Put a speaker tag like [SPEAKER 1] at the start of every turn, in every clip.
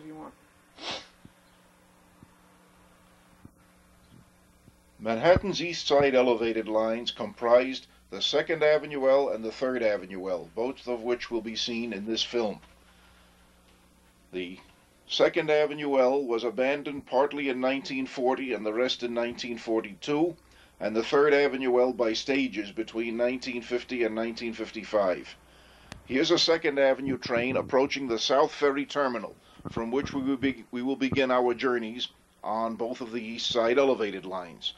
[SPEAKER 1] you want.
[SPEAKER 2] Manhattan's east side elevated lines comprised the 2nd Avenue L and the 3rd Avenue L, both of which will be seen in this film. The 2nd Avenue L was abandoned partly in 1940 and the rest in 1942, and the 3rd Avenue L by stages between 1950 and 1955. Here's a 2nd Avenue train approaching the South Ferry terminal, from which we will begin our journeys on both of the east side elevated lines.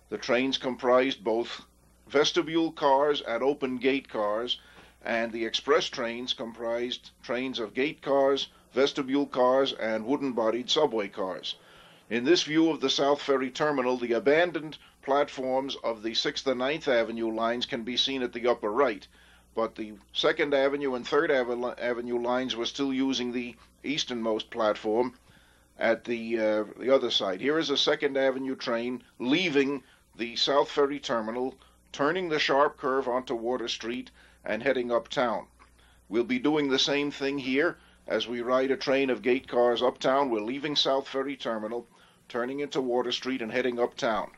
[SPEAKER 2] The trains comprised both vestibule cars and open gate cars, and the express trains comprised trains of gate cars, vestibule cars, and wooden-bodied subway cars. In this view of the South Ferry terminal, the abandoned platforms of the 6th and 9th Avenue lines can be seen at the upper right, but the 2nd Avenue and 3rd Avenue lines were still using the easternmost platform at the other side. Here is a 2nd Avenue train leaving the South Ferry terminal, turning the sharp curve onto Water Street and heading uptown. We'll be doing the same thing here as we ride a train of gate cars uptown. We're leaving South Ferry terminal, turning into Water Street and heading uptown.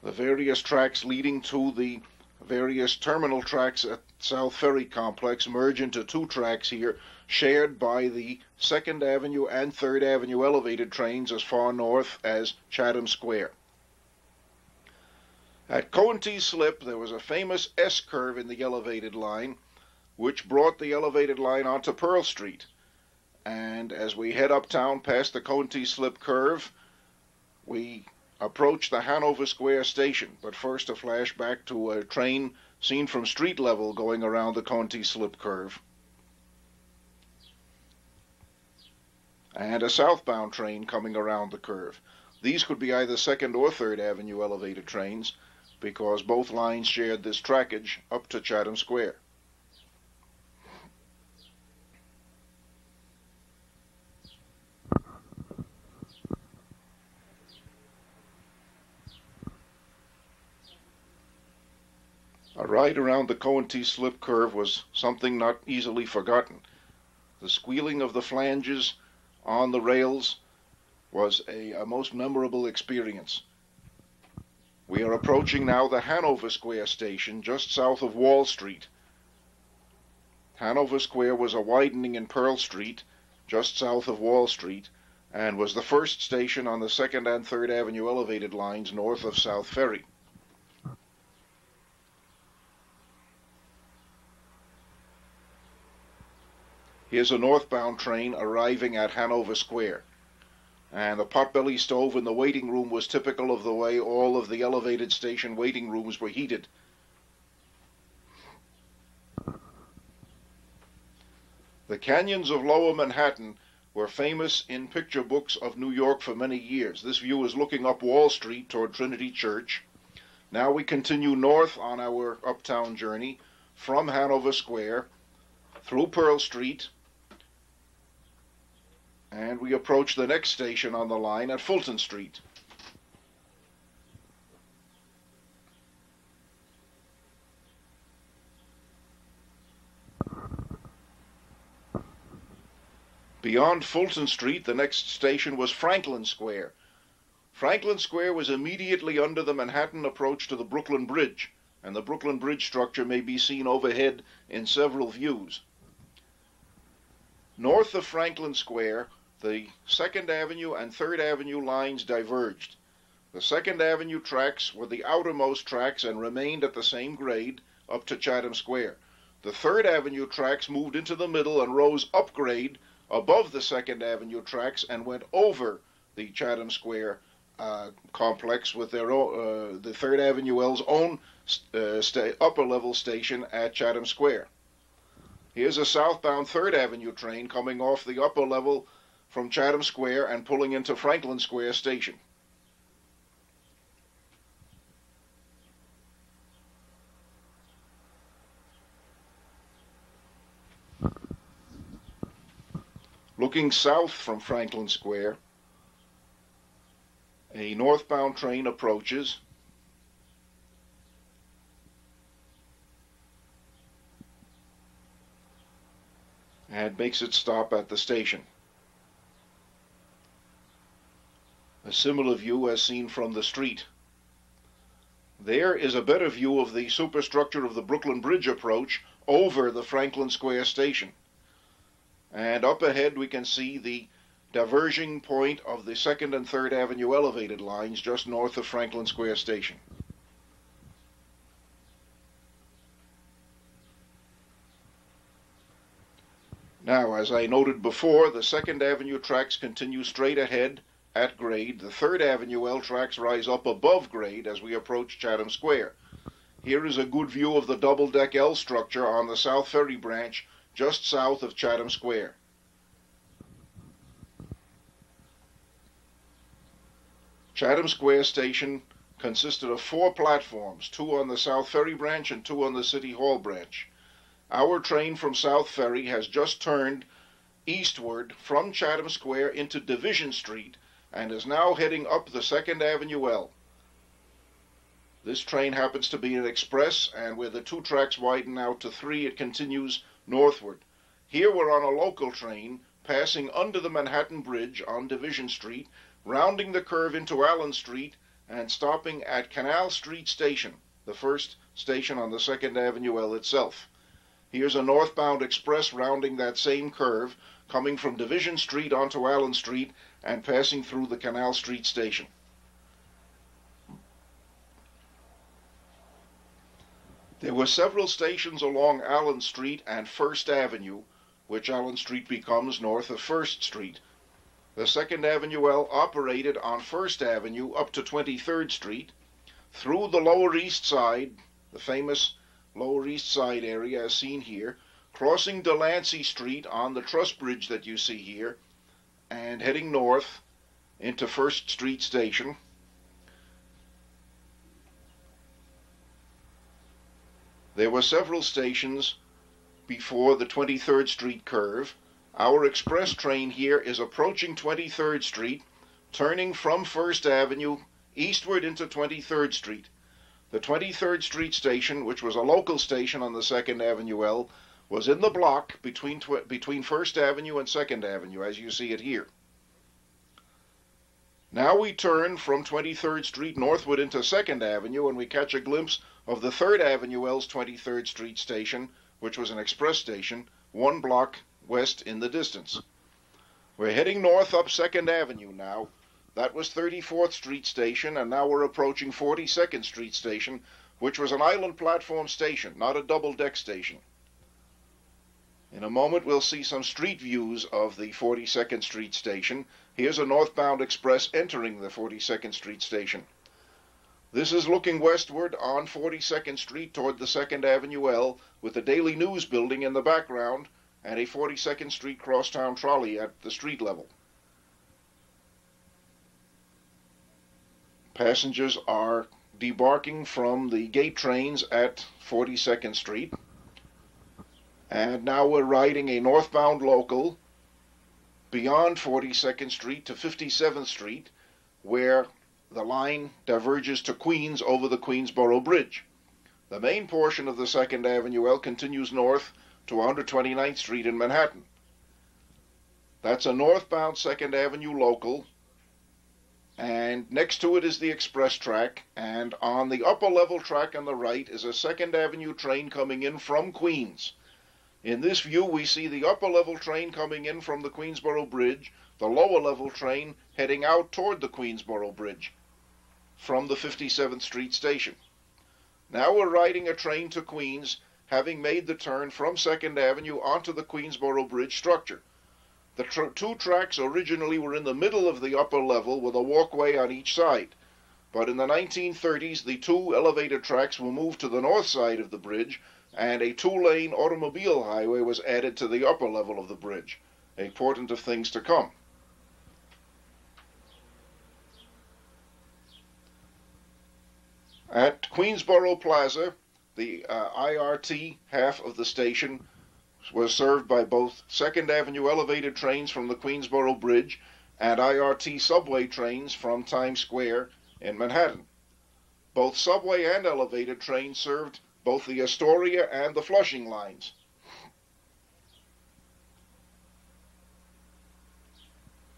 [SPEAKER 2] The various tracks leading to the various terminal tracks at South Ferry complex merge into 2 tracks here, shared by the 2nd Avenue and 3rd Avenue elevated trains as far north as Chatham Square. At Coenties Slip, there was a famous S-curve in the elevated line, which brought the elevated line onto Pearl Street. And as we head uptown past the Coenties Slip curve, we approach the Hanover Square station. But first, a flashback to a train seen from street level going around the Coenties Slip curve. And a southbound train coming around the curve. These could be either 2nd or 3rd Avenue elevated trains, because both lines shared this trackage up to Chatham Square. A ride around the Coenties Slip curve was something not easily forgotten. The squealing of the flanges on the rails was a most memorable experience. We are approaching now the Hanover Square station, just south of Wall Street. Hanover Square was a widening in Pearl Street, just south of Wall Street, and was the first station on the 2nd and 3rd Avenue elevated lines north of South Ferry. Here's a northbound train arriving at Hanover Square. And the potbelly stove in the waiting room was typical of the way all of the elevated station waiting rooms were heated. The canyons of Lower Manhattan were famous in picture books of New York for many years. This view is looking up Wall Street toward Trinity Church. Now we continue north on our uptown journey from Hanover Square through Pearl Street, and we approach the next station on the line at Fulton Street. Beyond Fulton Street, the next station was Franklin Square. Franklin Square was immediately under the Manhattan approach to the Brooklyn Bridge, and the Brooklyn Bridge structure may be seen overhead in several views. North of Franklin Square, the 2nd Avenue and 3rd Avenue lines diverged. The 2nd Avenue tracks were the outermost tracks and remained at the same grade up to Chatham Square. The 3rd Avenue tracks moved into the middle and rose up grade above the 2nd Avenue tracks and went over the Chatham Square complex with their own, the 3rd Avenue L's own upper level station at Chatham Square. Here's a southbound 3rd Avenue train coming off the upper level from Chatham Square and pulling into Franklin Square station. Looking south from Franklin Square, a northbound train approaches. and makes its stop at the station. A similar view as seen from the street. There is a better view of the superstructure of the Brooklyn Bridge approach over the Franklin Square station. And up ahead we can see the diverging point of the 2nd and 3rd Avenue elevated lines just north of Franklin Square station. Now, as I noted before, the 2nd Avenue tracks continue straight ahead at grade. The 3rd Avenue L tracks rise up above grade as we approach Chatham Square. Here is a good view of the double-deck L structure on the South Ferry branch just south of Chatham Square. Chatham Square station consisted of 4 platforms, 2 on the South Ferry branch and 2 on the City Hall branch. Our train from South Ferry has just turned eastward from Chatham Square into Division Street and is now heading up the 2nd Avenue L. This train happens to be an express, and where the 2 tracks widen out to 3, it continues northward. Here we're on a local train passing under the Manhattan Bridge on Division Street, rounding the curve into Allen Street and stopping at Canal Street Station, the first station on the 2nd Avenue L itself. Here's a northbound express rounding that same curve, coming from Division Street onto Allen Street and passing through the Canal Street station. There were several stations along Allen Street and 1st Avenue, which Allen Street becomes north of 1st Street. The 2nd Avenue L operated on 1st Avenue up to 23rd Street, through the Lower East Side, the famous Lower East Side area as seen here, crossing Delancey Street on the truss bridge that you see here, and heading north into 1st Street Station. There were several stations before the 23rd Street curve. Our express train here is approaching 23rd Street, turning from 1st Avenue eastward into 23rd Street. The 23rd Street station, which was a local station on the 2nd Avenue L, was in the block between 1st Avenue and 2nd Avenue, as you see it here. Now we turn from 23rd Street northward into 2nd Avenue, and we catch a glimpse of the 3rd Avenue L's 23rd Street station, which was an express station, 1 block west in the distance. We're heading north up 2nd Avenue now. That was 34th Street Station, and now we're approaching 42nd Street Station, which was an island platform station, not a double-deck station. In a moment we'll see some street views of the 42nd Street Station. Here's a northbound express entering the 42nd Street Station. This is looking westward on 42nd Street toward the 2nd Avenue L, with the Daily News building in the background and a 42nd Street crosstown trolley at the street level. Passengers are debarking from the gate trains at 42nd Street. And now we're riding a northbound local beyond 42nd Street to 57th Street, where the line diverges to Queens over the Queensboro Bridge. The main portion of the 2nd Avenue L continues north to 129th Street in Manhattan. That's a northbound 2nd Avenue local, and next to it is the express track, and on the upper level track on the right is a 2nd Avenue train coming in from Queens. In this view we see the upper level train coming in from the Queensboro Bridge, the lower level train heading out toward the Queensboro Bridge from the 57th Street station. Now we're riding a train to Queens, having made the turn from 2nd Avenue onto the Queensboro Bridge structure. The 2 tracks originally were in the middle of the upper level with a walkway on each side, but in the 1930s the 2 elevated tracks were moved to the north side of the bridge, and a 2-lane automobile highway was added to the upper level of the bridge, a portent of things to come. At Queensboro Plaza, the IRT half of the station was served by both 2nd Avenue elevated trains from the Queensboro Bridge and IRT subway trains from Times Square in Manhattan. Both subway and elevated trains served both the Astoria and the Flushing lines.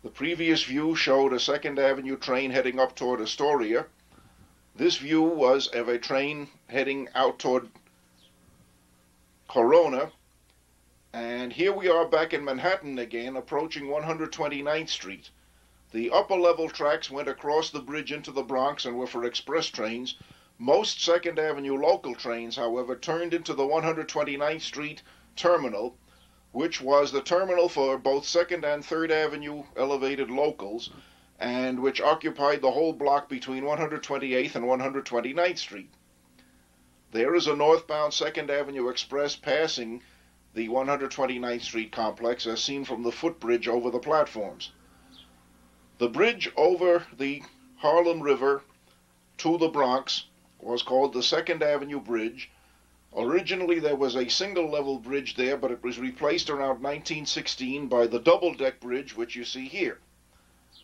[SPEAKER 2] The previous view showed a 2nd Avenue train heading up toward Astoria. This view was of a train heading out toward Corona. And here we are back in Manhattan again, approaching 129th Street. The upper level tracks went across the bridge into the Bronx and were for express trains. Most 2nd Avenue local trains, however, turned into the 129th Street terminal, which was the terminal for both 2nd and 3rd Avenue elevated locals, and which occupied the whole block between 128th and 129th Street. There is a northbound 2nd Avenue Express passing the 129th Street complex as seen from the footbridge over the platforms. The bridge over the Harlem River to the Bronx was called the 2nd Avenue Bridge. Originally there was a single-level bridge there, but it was replaced around 1916 by the double-deck bridge, which you see here.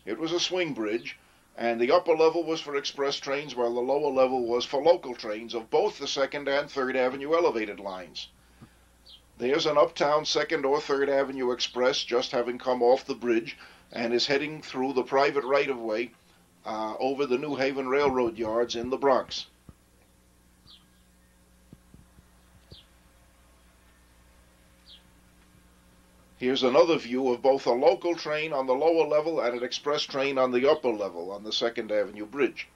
[SPEAKER 2] It was a swing bridge, and the upper level was for express trains, while the lower level was for local trains of both the 2nd and 3rd Avenue elevated lines. There's an uptown 2nd or 3rd Avenue Express just having come off the bridge and is heading through the private right-of-way over the New Haven Railroad yards in the Bronx. Here's another view of both a local train on the lower level and an express train on the upper level on the 2nd Avenue Bridge.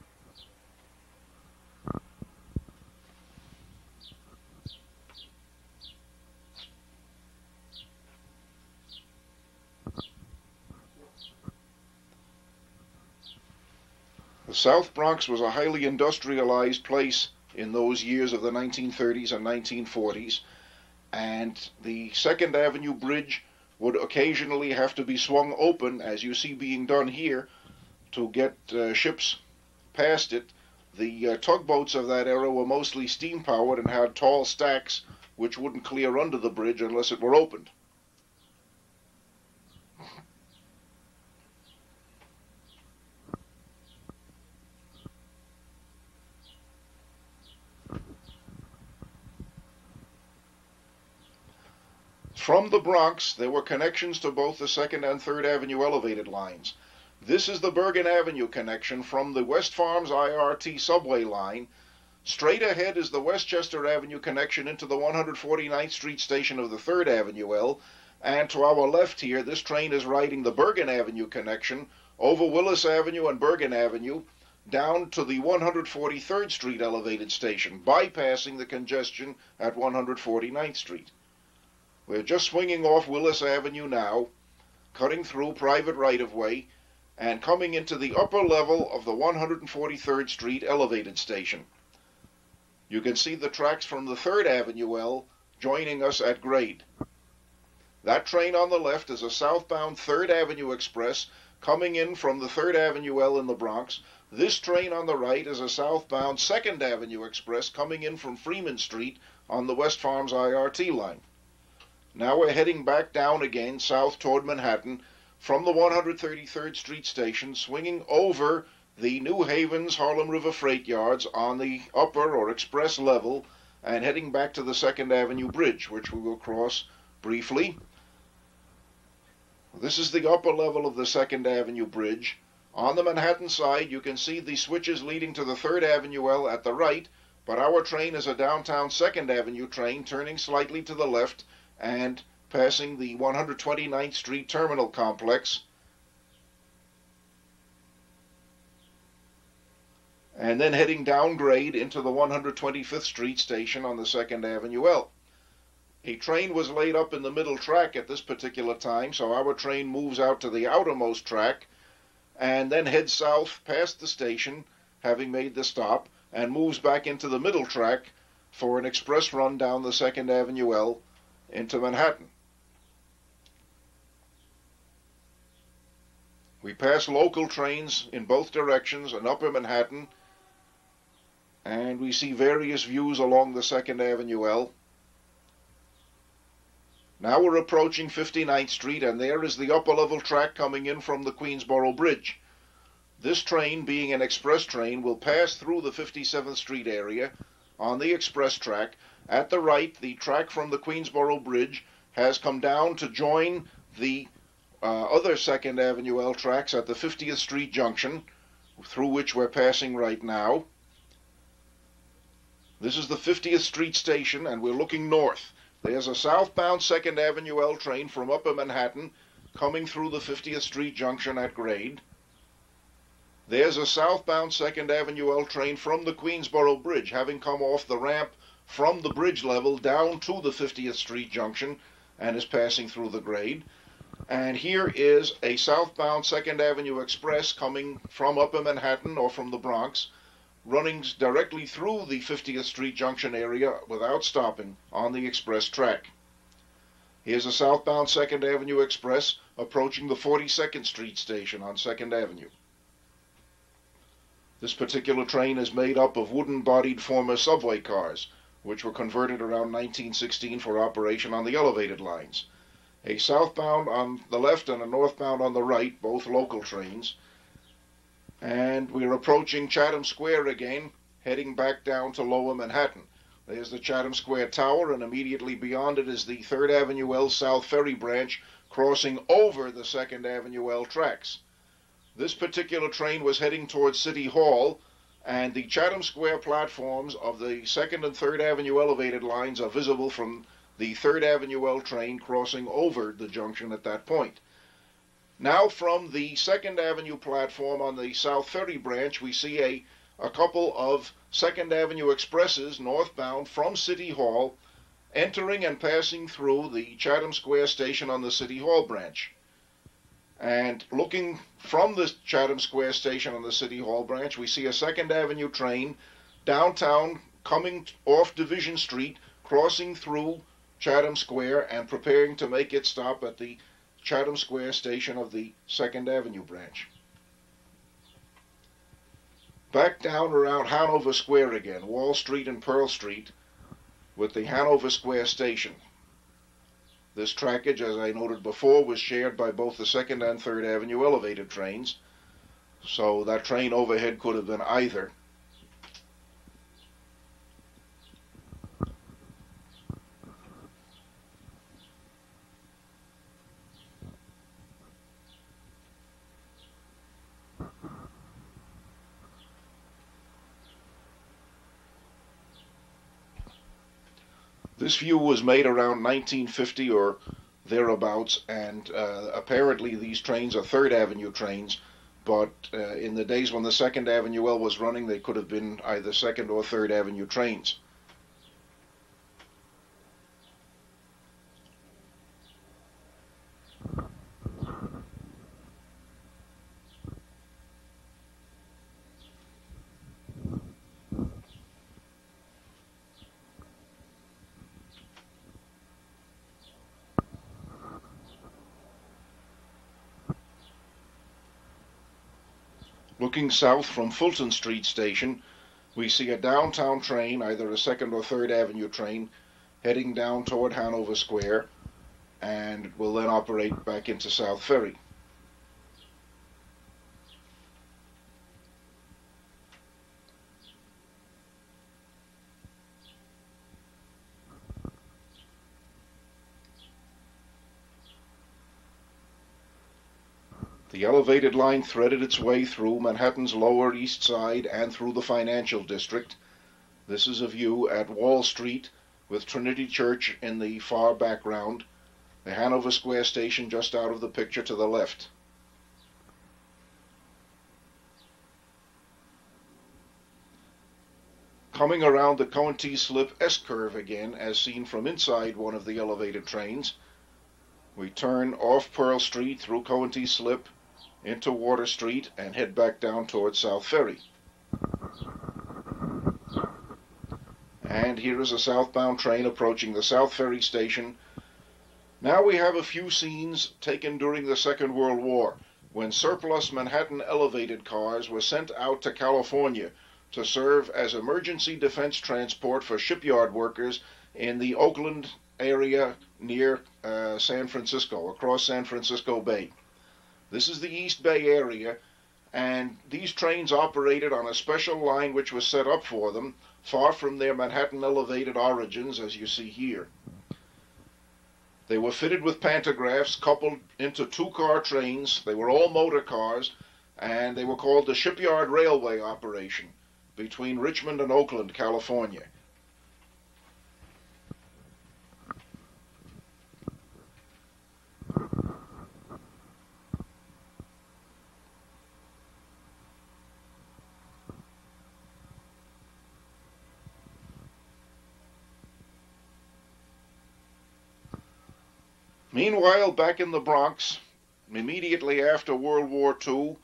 [SPEAKER 2] The South Bronx was a highly industrialized place in those years of the 1930s and 1940s, and the 2nd Avenue Bridge would occasionally have to be swung open, as you see being done here, to get ships past it. The tugboats of that era were mostly steam-powered and had tall stacks which wouldn't clear under the bridge unless it were opened. From the Bronx, there were connections to both the 2nd and 3rd Avenue elevated lines. This is the Bergen Avenue connection from the West Farms IRT subway line. Straight ahead is the Westchester Avenue connection into the 149th Street station of the 3rd Avenue L, and to our left here, this train is riding the Bergen Avenue connection over Willis Avenue and Bergen Avenue down to the 143rd Street elevated station, bypassing the congestion at 149th Street. We're just swinging off Willis Avenue now, cutting through private right-of-way, and coming into the upper level of the 143rd Street elevated station. You can see the tracks from the 3rd Avenue L joining us at grade. That train on the left is a southbound 3rd Avenue Express coming in from the 3rd Avenue L in the Bronx. This train on the right is a southbound 2nd Avenue Express coming in from Freeman Street on the West Farms IRT line. Now we're heading back down again south toward Manhattan from the 133rd Street station, swinging over the New Haven's Harlem River freight yards on the upper or express level and heading back to the 2nd Avenue Bridge, which we will cross briefly. This is the upper level of the 2nd Avenue Bridge. On the Manhattan side, you can see the switches leading to the 3rd Avenue L at the right, but our train is a downtown 2nd Avenue train turning slightly to the left and passing the 129th Street terminal complex, and then heading down grade into the 125th Street station on the 2nd Avenue L. A train was laid up in the middle track at this particular time, so our train moves out to the outermost track and then heads south past the station, having made the stop, and moves back into the middle track for an express run down the 2nd Avenue L into Manhattan. We pass local trains in both directions in upper Manhattan, and we see various views along the 2nd Avenue L. Now we're approaching 59th Street, and there is the upper level track coming in from the Queensboro Bridge. This train, being an express train, will pass through the 57th Street area on the express track. At the right, the track from the Queensboro Bridge has come down to join the other 2nd Avenue L tracks at the 50th Street junction, through which we're passing right now. This is the 50th Street station, and we're looking north. There's a southbound 2nd Avenue L train from Upper Manhattan coming through the 50th Street junction at grade. There's a southbound 2nd Avenue L train from the Queensboro Bridge, having come off the ramp from the bridge level down to the 50th Street junction, and is passing through the grade. And here is a southbound 2nd Avenue Express coming from Upper Manhattan or from the Bronx, running directly through the 50th Street junction area without stopping on the express track. Here's a southbound 2nd Avenue Express approaching the 42nd Street station on 2nd Avenue. This particular train is made up of wooden-bodied former subway cars, which were converted around 1916 for operation on the elevated lines. A southbound on the left and a northbound on the right, both local trains. And we're approaching Chatham Square again, heading back down to Lower Manhattan. There's the Chatham Square Tower, and immediately beyond it is the 3rd Avenue L South Ferry branch crossing over the 2nd Avenue L tracks. This particular train was heading towards City Hall, and the Chatham Square platforms of the 2nd and 3rd Avenue elevated lines are visible from the 3rd Avenue L train crossing over the junction at that point. Now from the 2nd Avenue platform on the South Ferry branch, we see a couple of 2nd Avenue Expresses northbound from City Hall entering and passing through the Chatham Square station on the City Hall branch. And looking from the Chatham Square station on the City Hall branch, we see a 2nd Avenue train downtown coming off Division Street, crossing through Chatham Square and preparing to make its stop at the Chatham Square station of the 2nd Avenue branch. Back down around Hanover Square again, Wall Street and Pearl Street, with the Hanover Square station. This trackage, as I noted before, was shared by both the 2nd and 3rd Avenue elevated trains, so that train overhead could have been either. This view was made around 1950 or thereabouts, and apparently these trains are 3rd Avenue trains, but in the days when the 2nd Avenue L was running, they could have been either 2nd or 3rd Avenue trains. Looking south from Fulton Street station, we see a downtown train, either a 2nd or 3rd Avenue train, heading down toward Hanover Square, and will then operate back into South Ferry. The elevated line threaded its way through Manhattan's Lower East Side and through the financial district. This is a view at Wall Street, with Trinity Church in the far background, the Hanover Square station just out of the picture to the left. Coming around the Coenties Slip S-curve again, as seen from inside one of the elevated trains, we turn off Pearl Street through Coenties Slip into Water Street and head back down towards South Ferry. And here is a southbound train approaching the South Ferry station. Now we have a few scenes taken during the Second World War, when surplus Manhattan elevated cars were sent out to California to serve as emergency defense transport for shipyard workers in the Oakland area near San Francisco, across San Francisco Bay. This is the East Bay area, and these trains operated on a special line which was set up for them, far from their Manhattan elevated origins, as you see here. They were fitted with pantographs coupled into two-car trains. They were all motor cars, and they were called the Shipyard Railway Operation between Richmond and Oakland, California. Meanwhile, back in the Bronx, immediately after World War II,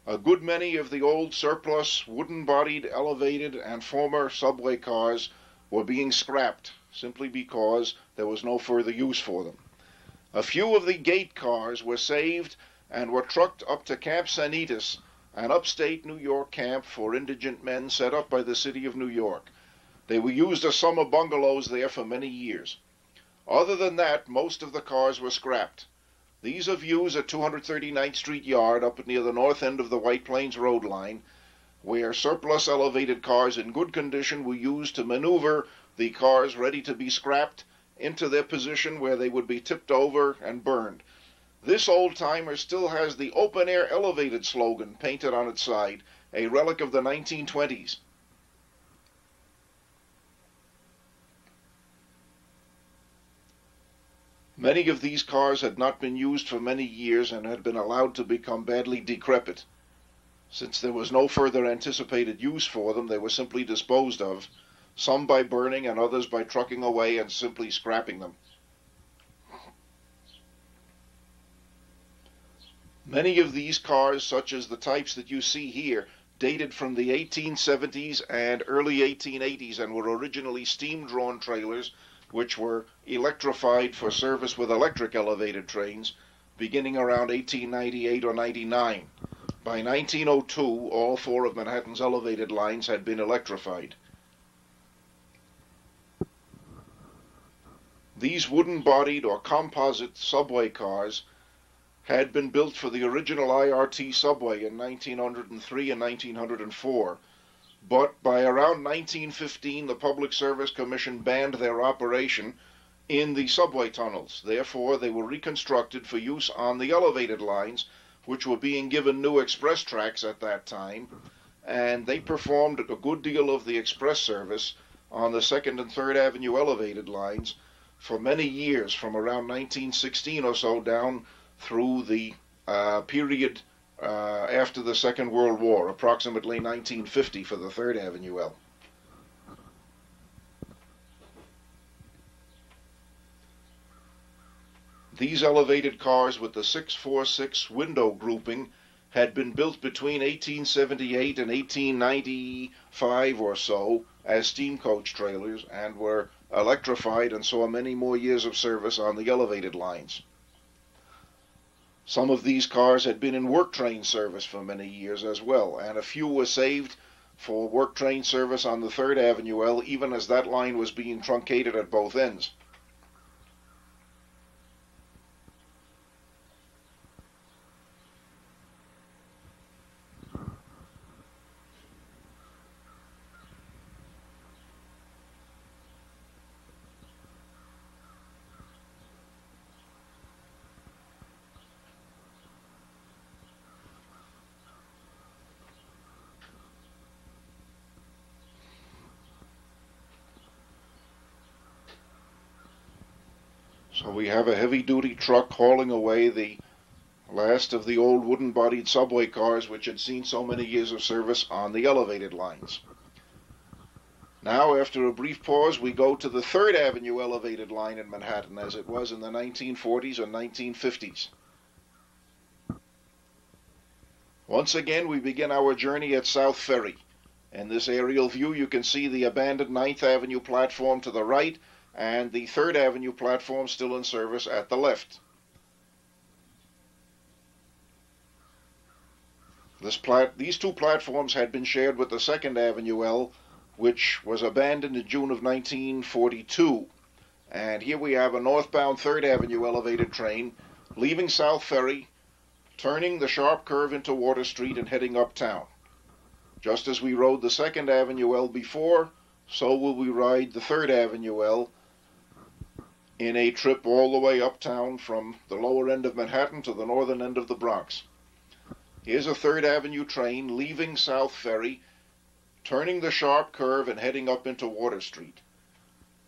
[SPEAKER 2] a good many of the old surplus wooden-bodied, elevated, and former subway cars were being scrapped simply because there was no further use for them. A few of the gate cars were saved and were trucked up to Camp Sanitas, an upstate New York camp for indigent men set up by the city of New York. They were used as summer bungalows there for many years. Other than that, most of the cars were scrapped. These are views at 239th Street Yard up near the north end of the White Plains Road line, where surplus elevated cars in good condition were used to maneuver the cars ready to be scrapped into their position where they would be tipped over and burned. This old-timer still has the open-air elevated slogan painted on its side, a relic of the 1920s. Many of these cars had not been used for many years and had been allowed to become badly decrepit. Since there was no further anticipated use for them, they were simply disposed of, some by burning and others by trucking away and simply scrapping them. Many of these cars, such as the types that you see here, dated from the 1870s and early 1880s and were originally steam-drawn trailers which were electrified for service with electric elevated trains beginning around 1898 or 99. By 1902, all four of Manhattan's elevated lines had been electrified. These wooden-bodied or composite subway cars had been built for the original IRT subway in 1903 and 1904. But by around 1915, the Public Service Commission banned their operation in the subway tunnels. Therefore, they were reconstructed for use on the elevated lines, which were being given new express tracks at that time, and they performed a good deal of the express service on the 2nd and 3rd Avenue elevated lines for many years, from around 1916 or so down through the period after the Second World War, approximately 1950 for the 3rd Avenue L. These elevated cars with the 646 window grouping had been built between 1878 and 1895 or so as steam coach trailers and were electrified and saw many more years of service on the elevated lines. Some of these cars had been in work train service for many years as well, and a few were saved for work train service on the 3rd Avenue L, even as that line was being truncated at both ends. So we have a heavy-duty truck hauling away the last of the old wooden-bodied subway cars which had seen so many years of service on the elevated lines. Now, after a brief pause, we go to the 3rd Avenue elevated line in Manhattan as it was in the 1940s and 1950s. Once again, we begin our journey at South Ferry. In this aerial view, you can see the abandoned 9th Avenue platform to the right and the 3rd Avenue platform still in service at the left. These two platforms had been shared with the 2nd Avenue L, which was abandoned in June of 1942. And here we have a northbound 3rd Avenue elevated train leaving South Ferry, turning the sharp curve into Water Street and heading uptown. Just as we rode the 2nd Avenue L before, so will we ride the 3rd Avenue L in a trip all the way uptown from the lower end of Manhattan to the northern end of the Bronx. Here's a 3rd Avenue train leaving South Ferry, turning the sharp curve and heading up into Water Street.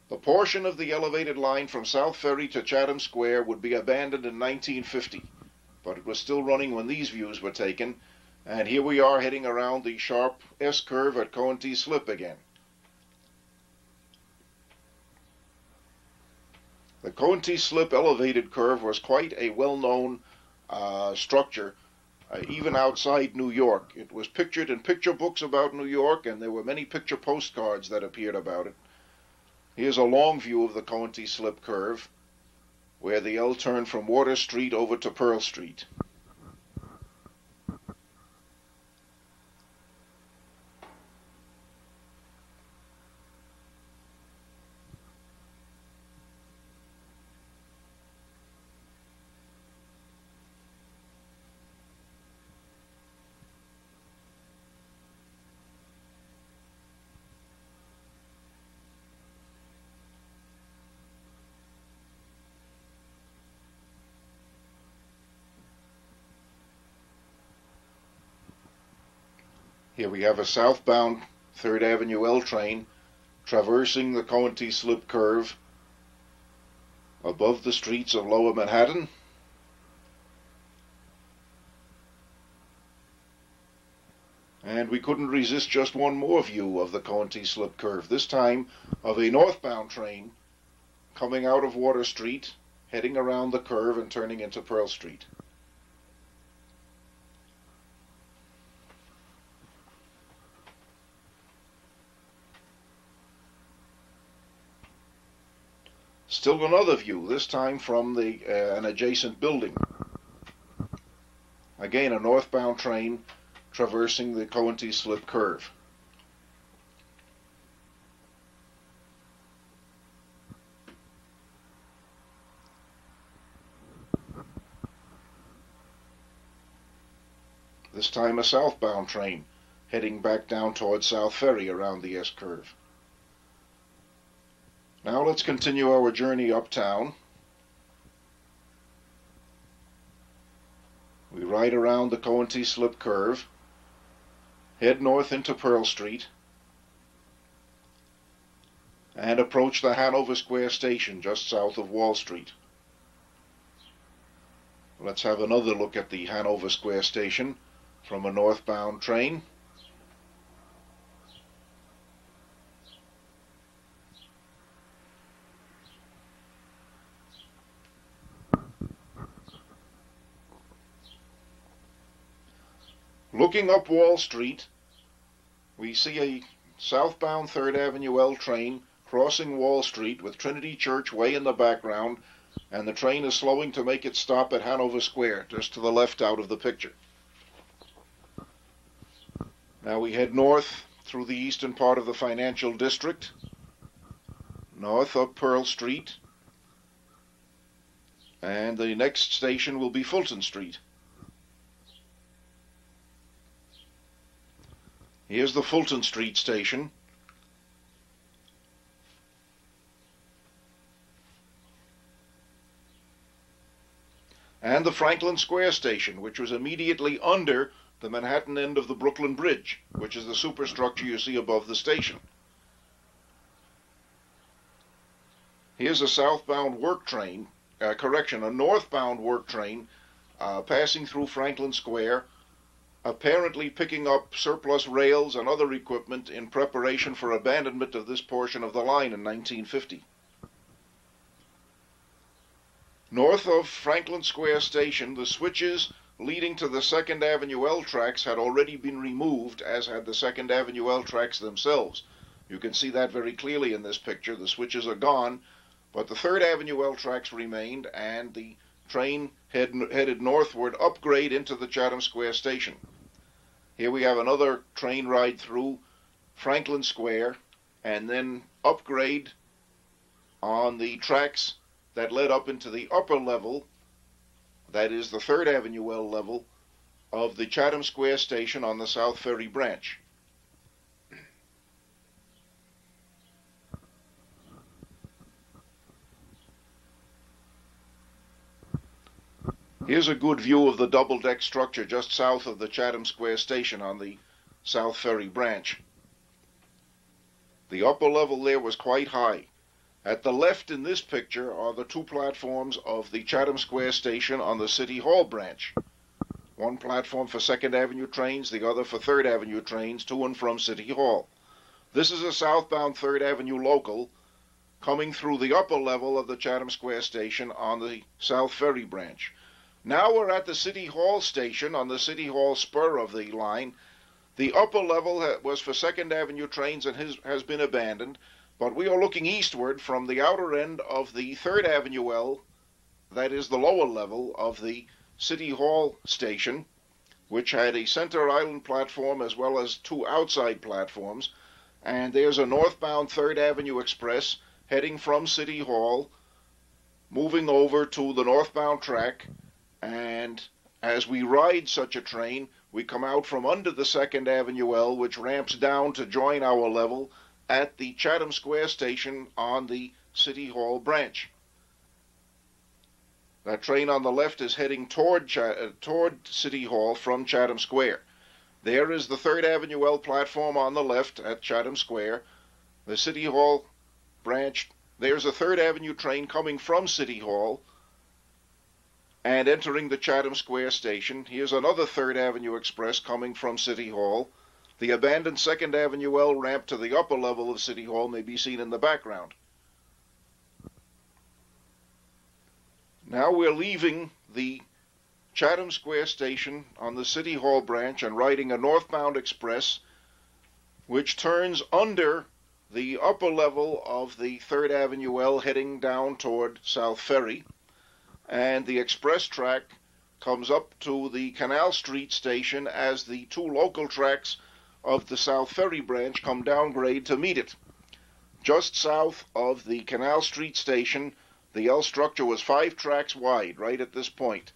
[SPEAKER 2] The portion of the elevated line from South Ferry to Chatham Square would be abandoned in 1950, but it was still running when these views were taken, and here we are heading around the sharp S-curve at Coenty Slip again. The Coenty Slip elevated curve was quite a well-known structure, even outside New York. It was pictured in picture books about New York, and there were many picture postcards that appeared about it. Here's a long view of the Coenty Slip curve, where the L turned from Water Street over to Pearl Street. Here we have a southbound 3rd Avenue L train traversing the Coenty Slip curve above the streets of Lower Manhattan. And we couldn't resist just one more view of the Coenty Slip curve, this time of a northbound train coming out of Water Street, heading around the curve and turning into Pearl Street. Still another view, this time from an adjacent building. Again, a northbound train traversing the Coenty Slip curve. This time a southbound train heading back down towards South Ferry around the S-curve. Now let's continue our journey uptown. We ride around the Coenty Slip curve, head north into Pearl Street, and approach the Hanover Square station just south of Wall Street. Let's have another look at the Hanover Square station from a northbound train. Looking up Wall Street, we see a southbound 3rd Avenue L train crossing Wall Street with Trinity Church way in the background, and the train is slowing to make its stop at Hanover Square, just to the left out of the picture. Now we head north through the eastern part of the financial district, north up Pearl Street, and the next station will be Fulton Street. Here's the Fulton Street station. And the Franklin Square station, which was immediately under the Manhattan end of the Brooklyn Bridge, which is the superstructure you see above the station. Here's a southbound work train, a northbound work train passing through Franklin Square, apparently picking up surplus rails and other equipment in preparation for abandonment of this portion of the line in 1950. North of Franklin Square Station, the switches leading to the 2nd Avenue L tracks had already been removed, as had the 2nd Avenue L tracks themselves. You can see that very clearly in this picture. The switches are gone, but the 3rd Avenue L tracks remained, and the train headed northward, upgrade into the Chatham Square station. Here we have another train ride through Franklin Square, and then upgrade on the tracks that led up into the upper level, that is the 3rd Avenue L level, of the Chatham Square station on the South Ferry branch. Here's a good view of the double-deck structure just south of the Chatham Square station on the South Ferry branch. The upper level there was quite high. At the left in this picture are the two platforms of the Chatham Square station on the City Hall branch. One platform for 2nd Avenue trains, the other for 3rd Avenue trains to and from City Hall. This is a southbound 3rd Avenue local coming through the upper level of the Chatham Square station on the South Ferry branch. Now we're at the City Hall station on the City Hall spur of the line. The upper level was for 2nd Avenue trains and has been abandoned, but we are looking eastward from the outer end of the 3rd Avenue L, that is the lower level of the City Hall station, which had a center island platform as well as two outside platforms. And there's a northbound 3rd Avenue Express heading from City Hall, moving over to the northbound track. And as we ride such a train, we come out from under the 2nd Avenue L, which ramps down to join our level at the Chatham Square station on the City Hall branch. That train on the left is heading toward City Hall from Chatham Square. There is the 3rd Avenue L platform on the left at Chatham Square. The City Hall branch, there's a 3rd Avenue train coming from City Hall and entering the Chatham Square station. Here's another 3rd Avenue Express coming from City Hall. The abandoned 2nd Avenue L ramp to the upper level of City Hall may be seen in the background. Now we're leaving the Chatham Square station on the City Hall branch and riding a northbound express which turns under the upper level of the 3rd Avenue L heading down toward South Ferry, and the express track comes up to the Canal Street station as the two local tracks of the South Ferry branch come down grade to meet it. Just south of the Canal Street station, the L structure was 5 tracks wide right at this point,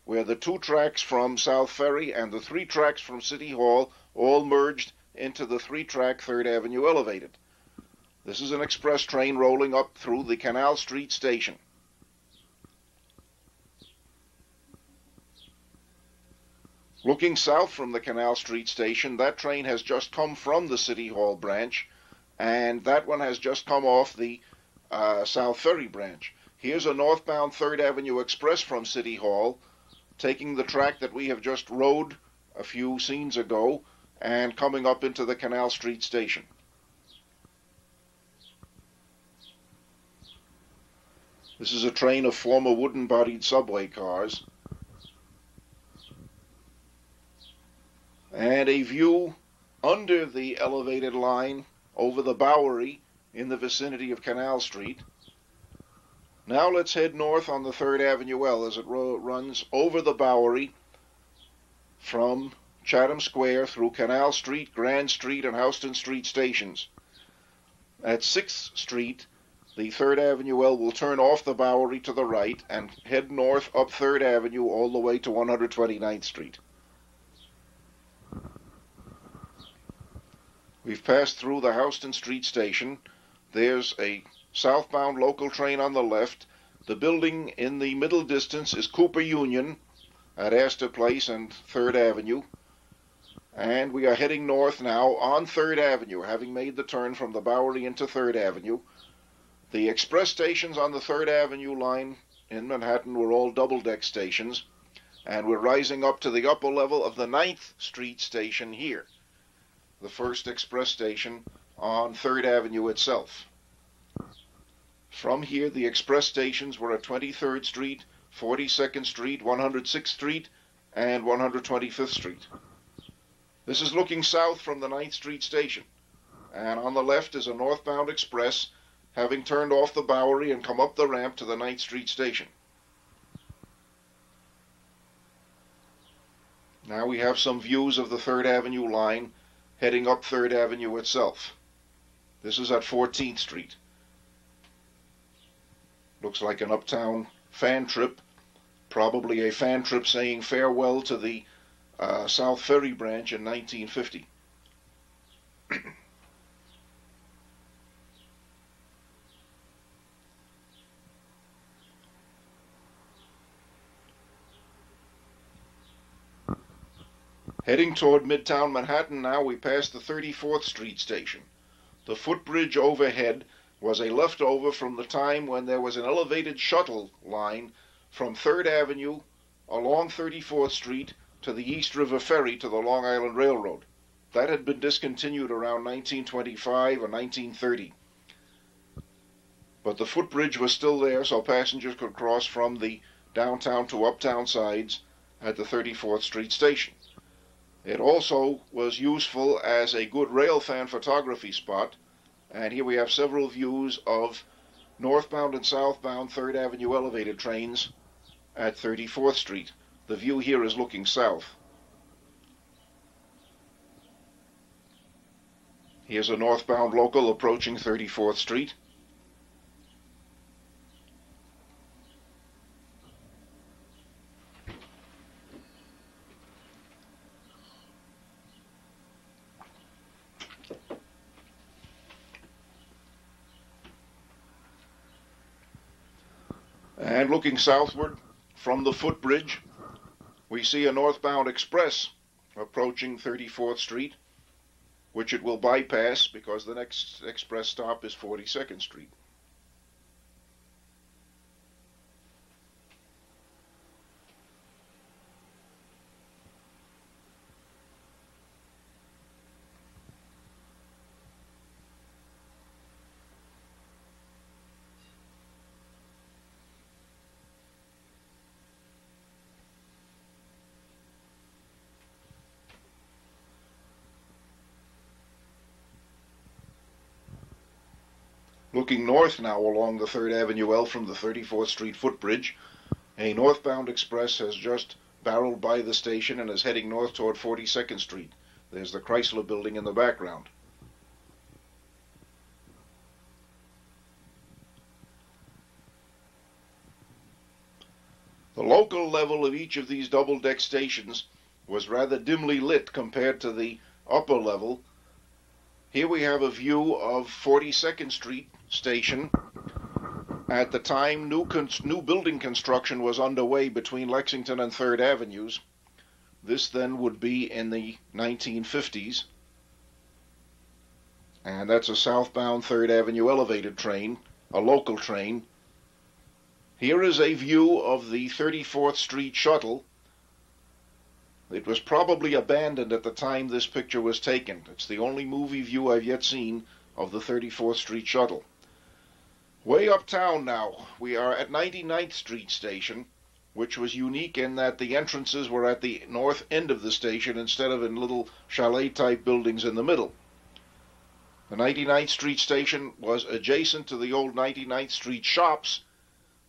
[SPEAKER 2] where the 2 tracks from South Ferry and the 3 tracks from City Hall all merged into the 3-track 3rd Avenue elevated. This is an express train rolling up through the Canal Street station. Looking south from the Canal Street station, that train has just come from the City Hall branch, and that one has just come off the South Ferry branch. Here's a northbound 3rd Avenue Express from City Hall, taking the track that we have just rode a few scenes ago and coming up into the Canal Street station. This is a train of former wooden-bodied subway cars. And a view under the elevated line over the Bowery in the vicinity of Canal Street. Now let's head north on the 3rd Avenue L as it runs over the Bowery from Chatham Square through Canal Street, Grand Street, and Houston Street stations. At 6th Street, the 3rd Avenue L will turn off the Bowery to the right and head north up 3rd Avenue all the way to 129th Street. We've passed through the Houston Street station. There's a southbound local train on the left. The building in the middle distance is Cooper Union at Astor Place and 3rd Avenue. And we are heading north now on 3rd Avenue, having made the turn from the Bowery into 3rd Avenue. The express stations on the 3rd Avenue line in Manhattan were all double-deck stations, and we're rising up to the upper level of the 9th Street station here, the first express station on 3rd Avenue itself. From here, the express stations were at 23rd Street, 42nd Street, 106th Street, and 125th Street. This is looking south from the 9th Street station, and on the left is a northbound express having turned off the Bowery and come up the ramp to the 9th Street station. Now we have some views of the 3rd Avenue line heading up 3rd Avenue itself. This is at 14th Street. Looks like an uptown fan trip, probably a fan trip saying farewell to the South Ferry branch in 1950. Heading toward Midtown Manhattan now, we pass the 34th Street station. The footbridge overhead was a leftover from the time when there was an elevated shuttle line from 3rd Avenue along 34th Street to the East River Ferry to the Long Island Railroad. That had been discontinued around 1925 or 1930. But the footbridge was still there, so passengers could cross from the downtown to uptown sides at the 34th Street station. It also was useful as a good rail fan photography spot, and here we have several views of northbound and southbound 3rd Avenue elevated trains at 34th Street. The view here is looking south. Here's a northbound local approaching 34th Street. And looking southward from the footbridge, we see a northbound express approaching 34th Street, which it will bypass because the next express stop is 42nd Street. Looking north now along the 3rd Avenue L from the 34th Street footbridge, a northbound express has just barreled by the station and is heading north toward 42nd Street. There's the Chrysler building in the background. The local level of each of these double-deck stations was rather dimly lit compared to the upper level. Here we have a view of 42nd Street station. At the time, new building construction was underway between Lexington and 3rd Avenues. This then would be in the 1950s. And that's a southbound 3rd Avenue elevated train, a local train. Here is a view of the 34th Street Shuttle. It was probably abandoned at the time this picture was taken. It's the only movie view I've yet seen of the 34th Street Shuttle. Way uptown now, we are at 99th Street Station, which was unique in that the entrances were at the north end of the station instead of in little chalet-type buildings in the middle. The 99th Street Station was adjacent to the old 99th Street shops,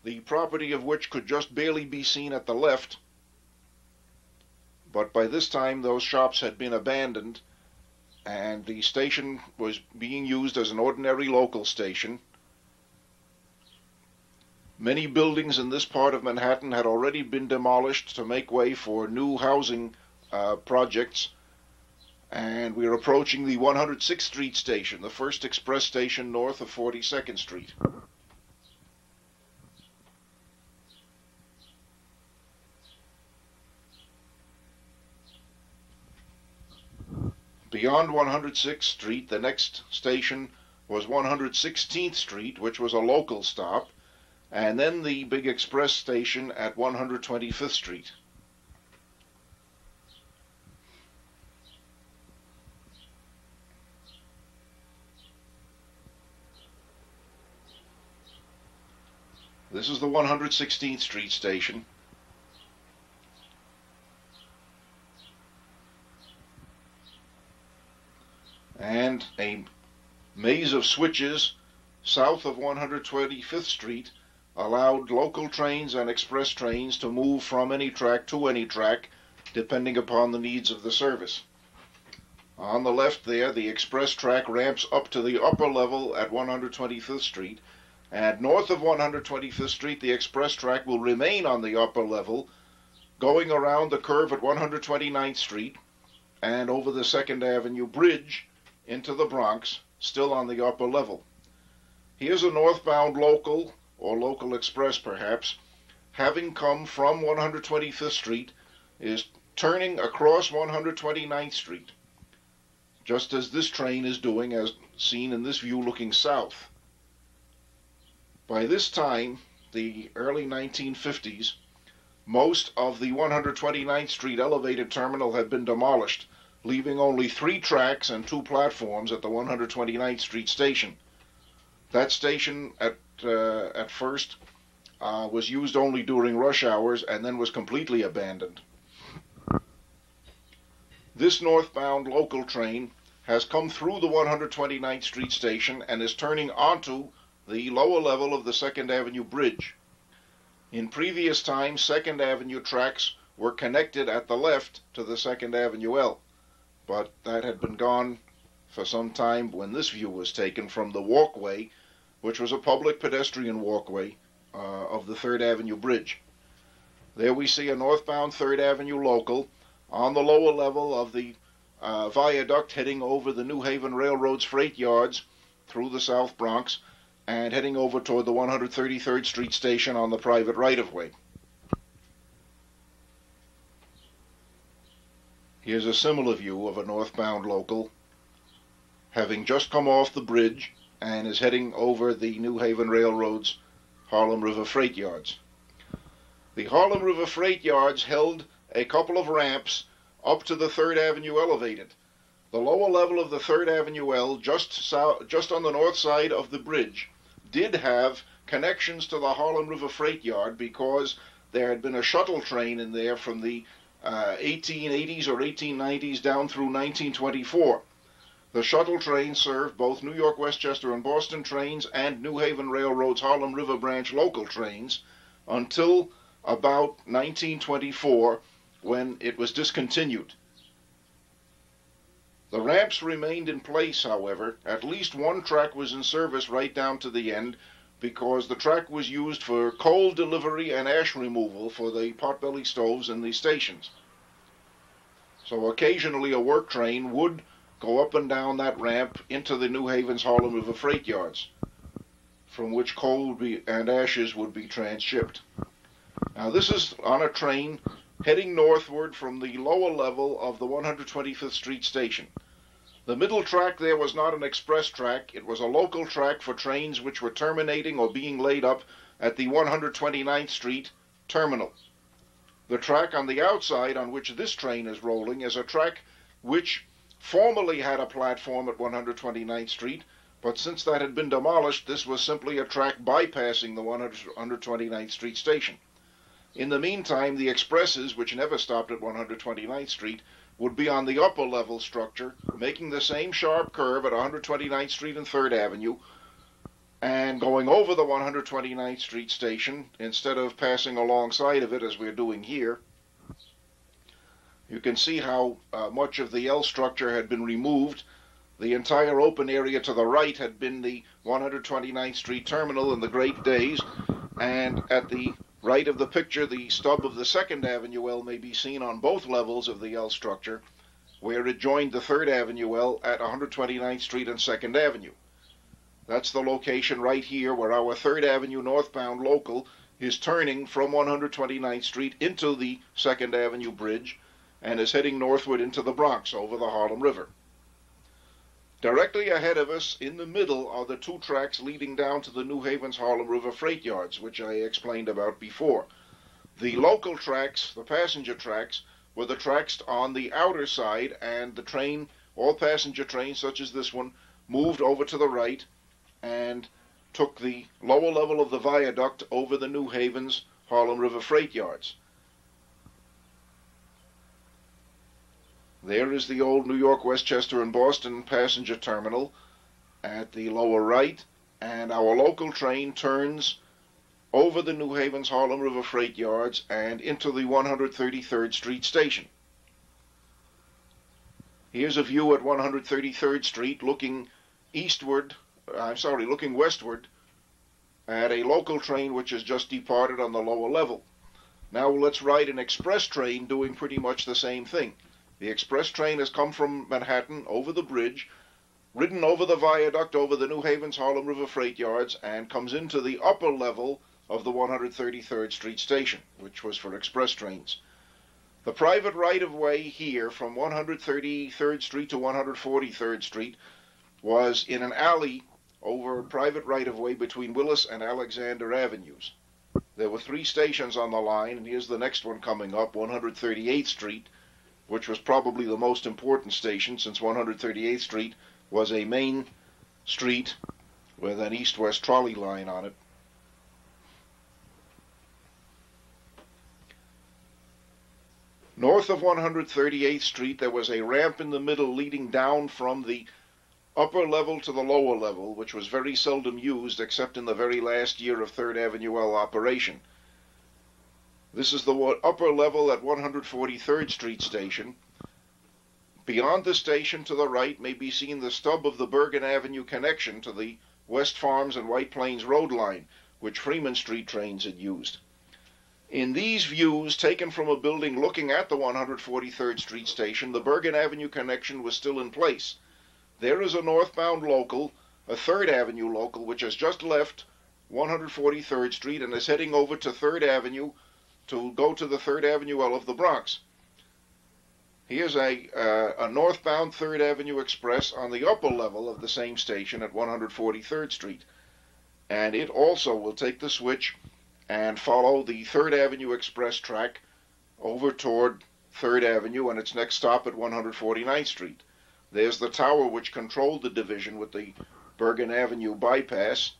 [SPEAKER 2] the property of which could just barely be seen at the left. But by this time those shops had been abandoned and the station was being used as an ordinary local station. Many buildings in this part of Manhattan had already been demolished to make way for new housing projects, and we are approaching the 106th Street station, the first express station north of 42nd Street. Beyond 106th Street, the next station was 116th Street, which was a local stop, and then the big express station at 125th Street. This is the 116th Street station. And a maze of switches south of 125th Street allowed local trains and express trains to move from any track to any track, depending upon the needs of the service. On the left there, the express track ramps up to the upper level at 125th Street, and north of 125th Street, the express track will remain on the upper level, going around the curve at 129th Street and over the 2nd Avenue Bridge into the Bronx, still on the upper level. Here's a northbound local, or local express perhaps, having come from 125th Street, is turning across 129th Street, just as this train is doing, as seen in this view looking south. By this time, the early 1950s, most of the 129th Street elevated terminal had been demolished, leaving only 3 tracks and 2 platforms at the 129th Street station. That station at first was used only during rush hours and then was completely abandoned. This northbound local train has come through the 129th Street station and is turning onto the lower level of the 2nd Avenue Bridge. In previous times, 2nd Avenue tracks were connected at the left to the 2nd Avenue L, but that had been gone for some time when this view was taken from the walkway, which was a public pedestrian walkway of the 3rd Avenue Bridge. There we see a northbound 3rd Avenue local on the lower level of the viaduct heading over the New Haven Railroad's freight yards through the South Bronx and heading over toward the 133rd Street station on the private right-of-way. Here's a similar view of a northbound local having just come off the bridge and is heading over the New Haven Railroad's Harlem River freight yards. The Harlem River freight yards held a couple of ramps up to the 3rd Avenue elevated. The lower level of the 3rd Avenue L, just on the north side of the bridge, did have connections to the Harlem River freight yard because there had been a shuttle train in there from the 1880s or 1890s down through 1924. The shuttle train served both New York, Westchester, and Boston trains and New Haven Railroad's Harlem River branch local trains until about 1924, when it was discontinued. The ramps remained in place, however. At least one track was in service right down to the end because the track was used for coal delivery and ash removal for the potbelly stoves in the stations. So occasionally a work train would go up and down that ramp into the New Haven's Harlem River freight yards, from which coal and ashes would be transshipped. Now this is on a train heading northward from the lower level of the 125th Street station. The middle track there was not an express track. It was a local track for trains which were terminating or being laid up at the 129th Street terminal. The track on the outside on which this train is rolling is a track which formerly had a platform at 129th Street, but since that had been demolished, this was simply a track bypassing the 129th Street station. In the meantime, the expresses, which never stopped at 129th Street, would be on the upper level structure, making the same sharp curve at 129th Street and 3rd Avenue, and going over the 129th Street station instead of passing alongside of it as we're doing here. You can see how much of the L structure had been removed. The entire open area to the right had been the 129th Street terminal in the great days, and at the right of the picture, the stub of the 2nd Avenue L may be seen on both levels of the L structure, where it joined the 3rd Avenue L at 129th Street and 2nd Avenue. That's the location right here where our 3rd Avenue northbound local is turning from 129th Street into the 2nd Avenue Bridge and is heading northward into the Bronx over the Harlem River. Directly ahead of us, in the middle, are the 2 tracks leading down to the New Haven's Harlem River freight yards, which I explained about before. The local tracks, the passenger tracks, were the tracks on the outer side, and the train, all passenger trains such as this one, moved over to the right and took the lower level of the viaduct over the New Haven's Harlem River freight yards. There is the old New York, Westchester, and Boston passenger terminal at the lower right, and our local train turns over the New Haven's Harlem River freight yards and into the 133rd Street station. Here's a view at 133rd Street looking looking westward at a local train which has just departed on the lower level. Now let's ride an express train doing pretty much the same thing. The express train has come from Manhattan over the bridge, ridden over the viaduct over the New Haven's Harlem River freight yards, and comes into the upper level of the 133rd Street station, which was for express trains. The private right-of-way here from 133rd Street to 143rd Street was in an alley over private right-of-way between Willis and Alexander Avenues. There were 3 stations on the line, and here's the next one coming up, 138th Street, which was probably the most important station since 138th Street was a main street with an east-west trolley line on it. North of 138th Street, there was a ramp in the middle leading down from the upper level to the lower level, which was very seldom used except in the very last year of 3rd Avenue L operation. This is the upper level at 143rd Street station. Beyond the station to the right may be seen the stub of the Bergen Avenue connection to the West Farms and White Plains Road line, which Freeman Street trains had used. In these views, taken from a building looking at the 143rd Street station, the Bergen Avenue connection was still in place. There is a northbound local, a 3rd Avenue local, which has just left 143rd Street and is heading over to 3rd Avenue to go to the 3rd Avenue L of the Bronx. Here's a northbound 3rd Avenue Express on the upper level of the same station at 143rd Street. And it also will take the switch and follow the 3rd Avenue Express track over toward 3rd Avenue and its next stop at 149th Street. There's the tower which controlled the division with the Bergen Avenue bypass.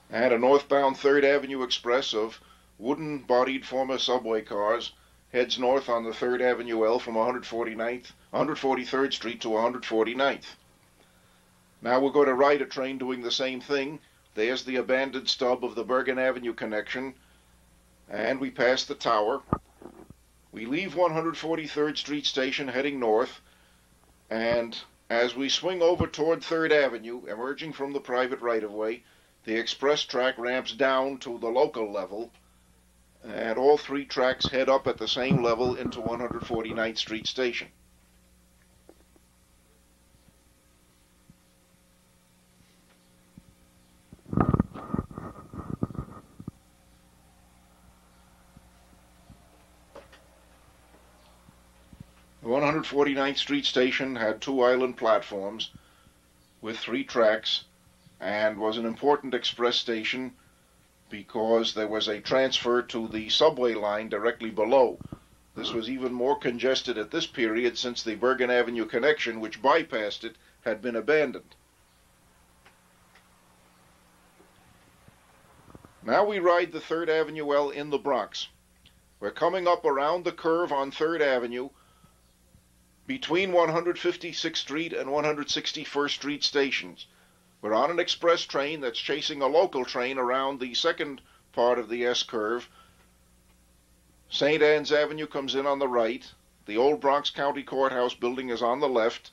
[SPEAKER 2] And a northbound 3rd Avenue Express of wooden-bodied former subway cars heads north on the 3rd Avenue L from 143rd Street to 149th. Now we're going to ride a train doing the same thing. There's the abandoned stub of the Bergen Avenue connection, and we pass the tower. We leave 143rd Street station heading north, and as we swing over toward 3rd Avenue, emerging from the private right-of-way, the express track ramps down to the local level, and all 3 tracks head up at the same level into 149th Street station. The 149th Street station had 2 island platforms with 3 tracks and was an important express station because there was a transfer to the subway line directly below. This was even more congested at this period since the Bergen Avenue connection, which bypassed it, had been abandoned. Now we ride the 3rd Avenue L in the Bronx. We're coming up around the curve on 3rd Avenue between 156th Street and 161st Street stations. We're on an express train that's chasing a local train around the second part of the S-curve. St. Anne's Avenue comes in on the right. The old Bronx County Courthouse building is on the left.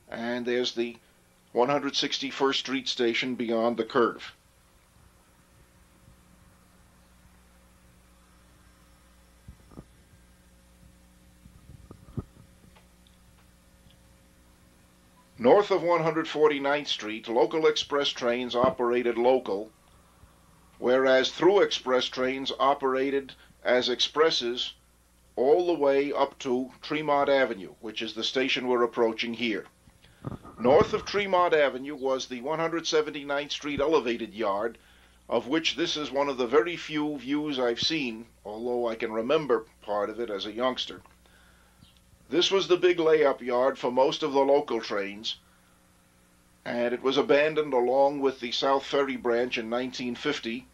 [SPEAKER 2] And there's the 161st Street station beyond the curve. North of 149th Street, local express trains operated local, whereas through express trains operated as expresses all the way up to Tremont Avenue, which is the station we're approaching here. North of Tremont Avenue was the 179th Street elevated yard, of which this is one of the very few views I've seen, although I can remember part of it as a youngster. This was the big layup yard for most of the local trains, and it was abandoned along with the South Ferry branch in 1950,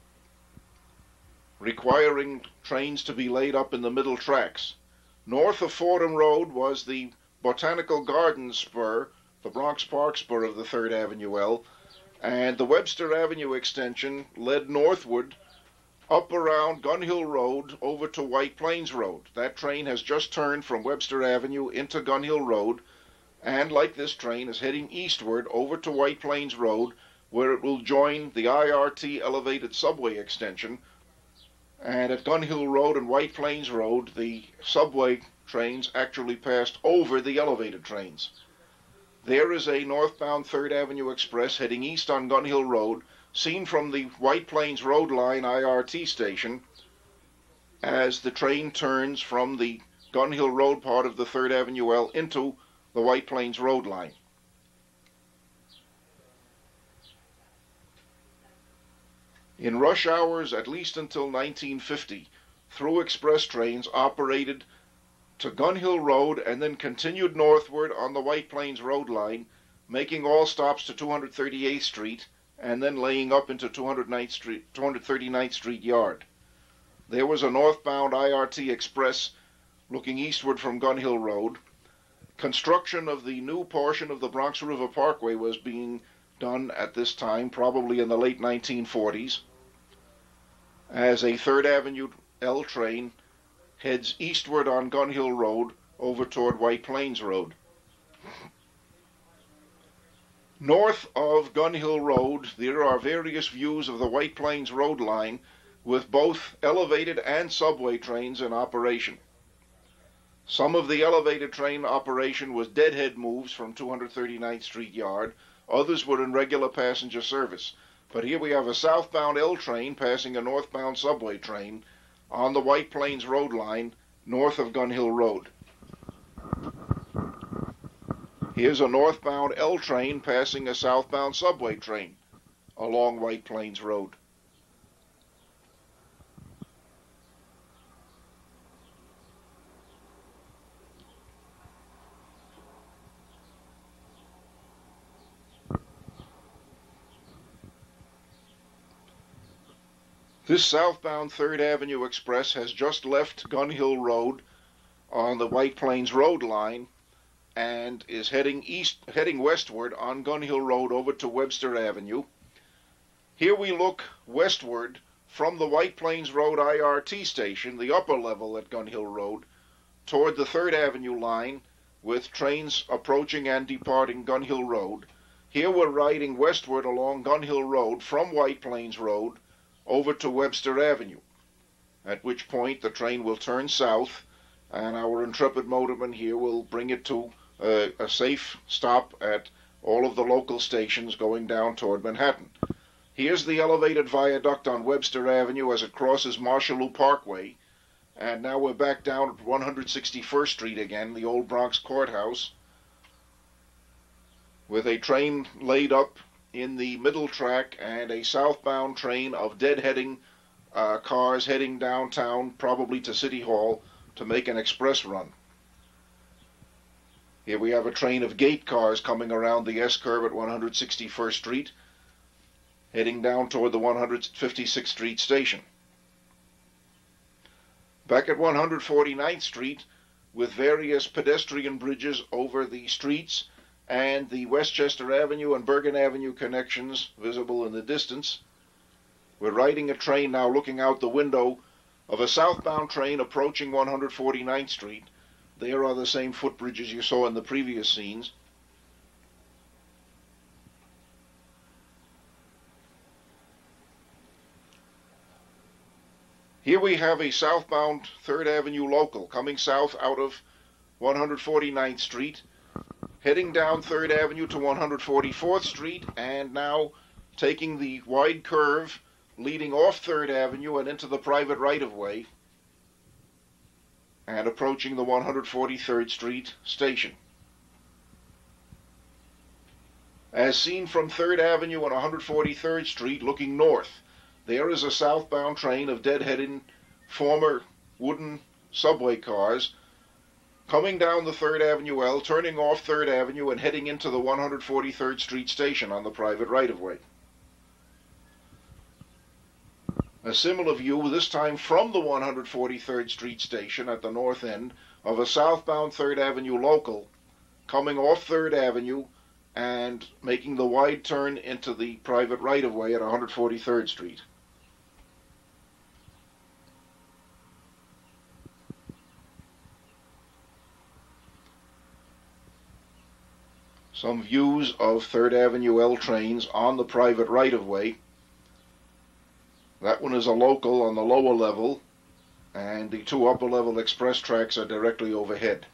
[SPEAKER 2] requiring trains to be laid up in the middle tracks. North of Fordham Road was the Botanical Gardens spur, the Bronx Park spur of the 3rd Avenue L, and the Webster Avenue extension led northward up around Gun Hill Road over to White Plains Road. That train has just turned from Webster Avenue into Gun Hill Road, and like this train is heading eastward over to White Plains Road, where it will join the IRT elevated subway extension. And at Gun Hill Road and White Plains Road, the subway trains actually passed over the elevated trains. There is a northbound 3rd Avenue Express heading east on Gun Hill Road, seen from the White Plains Road Line IRT station as the train turns from the Gun Hill Road part of the 3rd Avenue L into the White Plains Road Line. In rush hours, at least until 1950, through express trains operated to Gun Hill Road and then continued northward on the White Plains Road Line, making all stops to 238th Street and then laying up into 239th Street Yard. There was a northbound IRT Express looking eastward from Gun Hill Road. Construction of the new portion of the Bronx River Parkway was being done at this time, probably in the late 1940s, as a 3rd Avenue L train heads eastward on Gun Hill Road over toward White Plains Road. North of Gun Hill Road, there are various views of the White Plains Road line with both elevated and subway trains in operation. Some of the elevated train operation was deadhead moves from 239th Street Yard. Others were in regular passenger service. But here we have a southbound L train passing a northbound subway train on the White Plains Road line north of Gun Hill Road. Here's a northbound L train passing a southbound subway train along White Plains Road. This southbound 3rd Avenue Express has just left Gun Hill Road on the White Plains Road line and is heading westward on Gun Hill Road over to Webster Avenue. Here we look westward from the White Plains Road IRT station, the upper level at Gun Hill Road, toward the 3rd Avenue line with trains approaching and departing Gun Hill Road. Here we're riding westward along Gun Hill Road from White Plains Road over to Webster Avenue, at which point the train will turn south and our intrepid motorman here will bring it to a safe stop at all of the local stations going down toward Manhattan. Here's the elevated viaduct on Webster Avenue as it crosses Marshallou Parkway, and now we're back down at 161st Street again, the old Bronx courthouse, with a train laid up in the middle track and a southbound train of deadheading cars heading downtown, probably to City Hall, to make an express run. Here we have a train of gate cars coming around the S-curve at 161st Street, heading down toward the 156th Street station. Back at 149th Street, with various pedestrian bridges over the streets and the Westchester Avenue and Bergen Avenue connections visible in the distance, we're riding a train now looking out the window of a southbound train approaching 149th Street. There are the same footbridges you saw in the previous scenes. Here we have a southbound 3rd Avenue local coming south out of 149th Street, heading down 3rd Avenue to 144th Street, and now taking the wide curve leading off 3rd Avenue and into the private right-of-way, and approaching the 143rd Street station. As seen from 3rd Avenue and 143rd Street looking north, there is a southbound train of deadheaded former wooden subway cars coming down the 3rd Avenue L, turning off 3rd Avenue and heading into the 143rd Street station on the private right-of-way. A similar view, this time from the 143rd Street station at the north end, of a southbound 3rd Avenue local coming off 3rd Avenue and making the wide turn into the private right-of-way at 143rd Street. Some views of 3rd Avenue L trains on the private right-of-way. That one is a local on the lower level, and the two upper-level express tracks are directly overhead.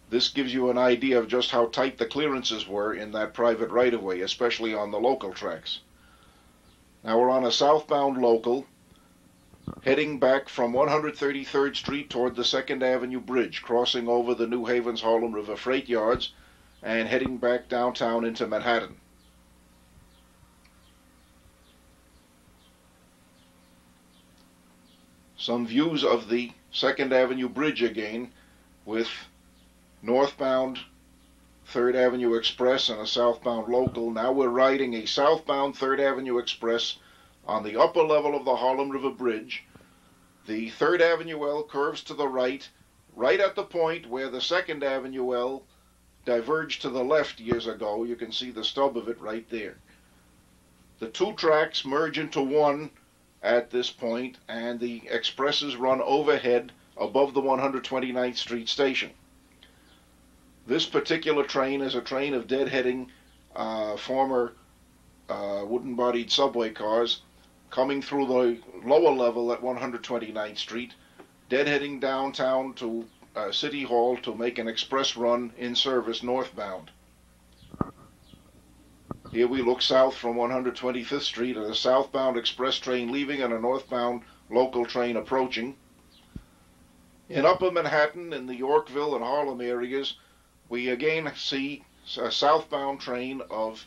[SPEAKER 2] This gives you an idea of just how tight the clearances were in that private right-of-way, especially on the local tracks. Now we're on a southbound local, heading back from 133rd Street toward the 2nd Avenue Bridge, crossing over the New Haven's Harlem River freight yards, and heading back downtown into Manhattan. Some views of the 2nd Avenue Bridge again, with northbound 3rd Avenue Express and a southbound local. Now we're riding a southbound 3rd Avenue Express on the upper level of the Harlem River Bridge. The 3rd Avenue L curves to the right at the point where the 2nd Avenue L diverged to the left years ago. You can see the stub of it right there. The two tracks merge into one at this point, and the expresses run overhead above the 129th Street station. This particular train is a train of deadheading former wooden-bodied subway cars coming through the lower level at 129th Street, deadheading downtown to City Hall to make an express run in service northbound. Here we look south from 125th Street at a southbound express train leaving and a northbound local train approaching. In upper Manhattan, in the Yorkville and Harlem areas, we again see a southbound train of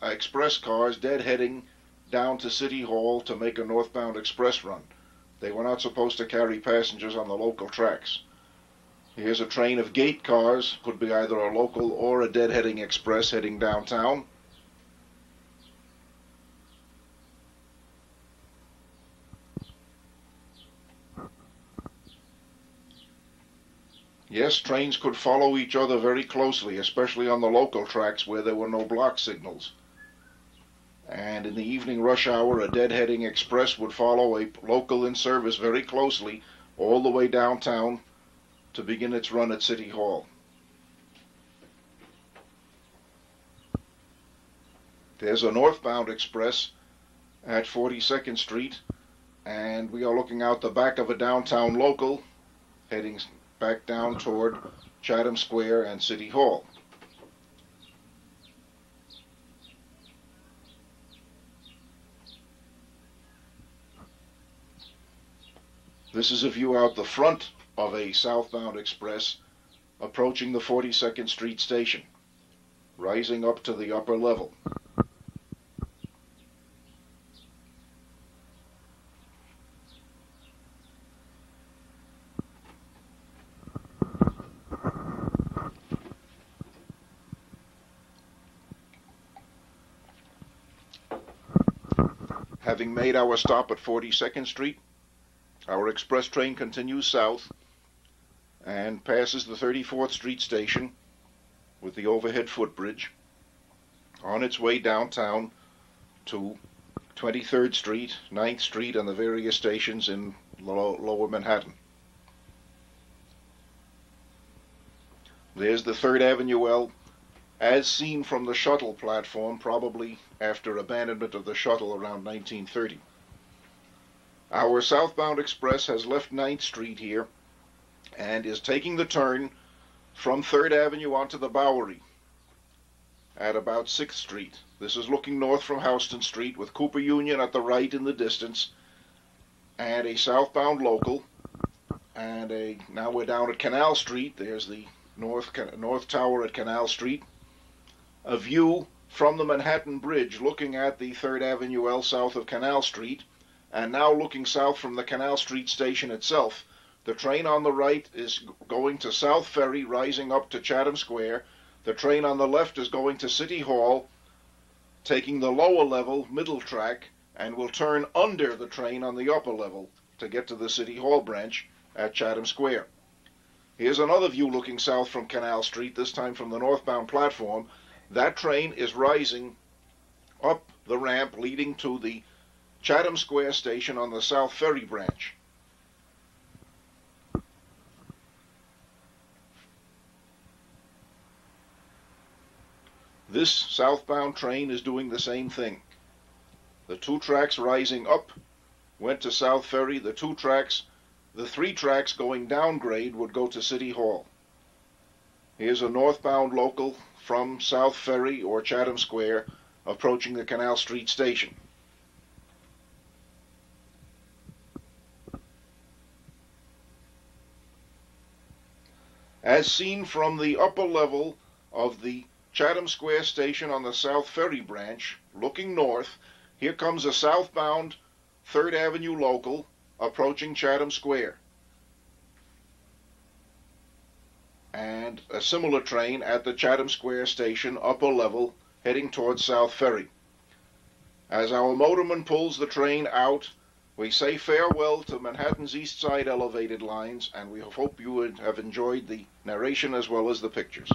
[SPEAKER 2] express cars deadheading down to City Hall to make a northbound express run. They were not supposed to carry passengers on the local tracks. Here's a train of gate cars, could be either a local or a deadheading express heading downtown. Yes, trains could follow each other very closely, especially on the local tracks where there were no block signals. And in the evening rush hour, a deadheading express would follow a local in service very closely all the way downtown to begin its run at City Hall. There's a northbound express at 42nd Street, and we are looking out the back of a downtown local heading back down toward Chatham Square and City Hall. This is a view out the front of a southbound express approaching the 42nd Street station, rising up to the upper level. Having made our stop at 42nd Street, our express train continues south and passes the 34th Street station with the overhead footbridge on its way downtown to 23rd Street, 9th Street, and the various stations in lower Manhattan. There's the 3rd Avenue L as seen from the shuttle platform, probably after abandonment of the shuttle around 1930. Our southbound express has left 9th Street here and is taking the turn from 3rd Avenue onto the Bowery at about 6th Street. This is looking north from Houston Street with Cooper Union at the right in the distance and a southbound local. And now we're down at Canal Street. There's the North Tower at Canal Street. A view from the Manhattan Bridge looking at the 3rd Avenue L south of Canal Street, and now looking south from the Canal Street station itself. The train on the right is going to South Ferry, rising up to Chatham Square. The train on the left is going to City Hall, taking the lower level, middle track, and will turn under the train on the upper level to get to the City Hall branch at Chatham Square. Here's another view looking south from Canal Street, this time from the northbound platform. That train is rising up the ramp leading to the Chatham Square station on the South Ferry branch. This southbound train is doing the same thing. The two tracks rising up went to South Ferry. The three tracks going down grade would go to City Hall. Here's a northbound local from South Ferry or Chatham Square approaching the Canal Street station. As seen from the upper level of the Chatham Square station on the South Ferry branch, looking north, here comes a southbound 3rd Avenue local approaching Chatham Square, and a similar train at the Chatham Square station upper level heading towards South Ferry. As our motorman pulls the train out, we say farewell to Manhattan's East Side elevated lines, and we hope you would have enjoyed the narration as well as the pictures.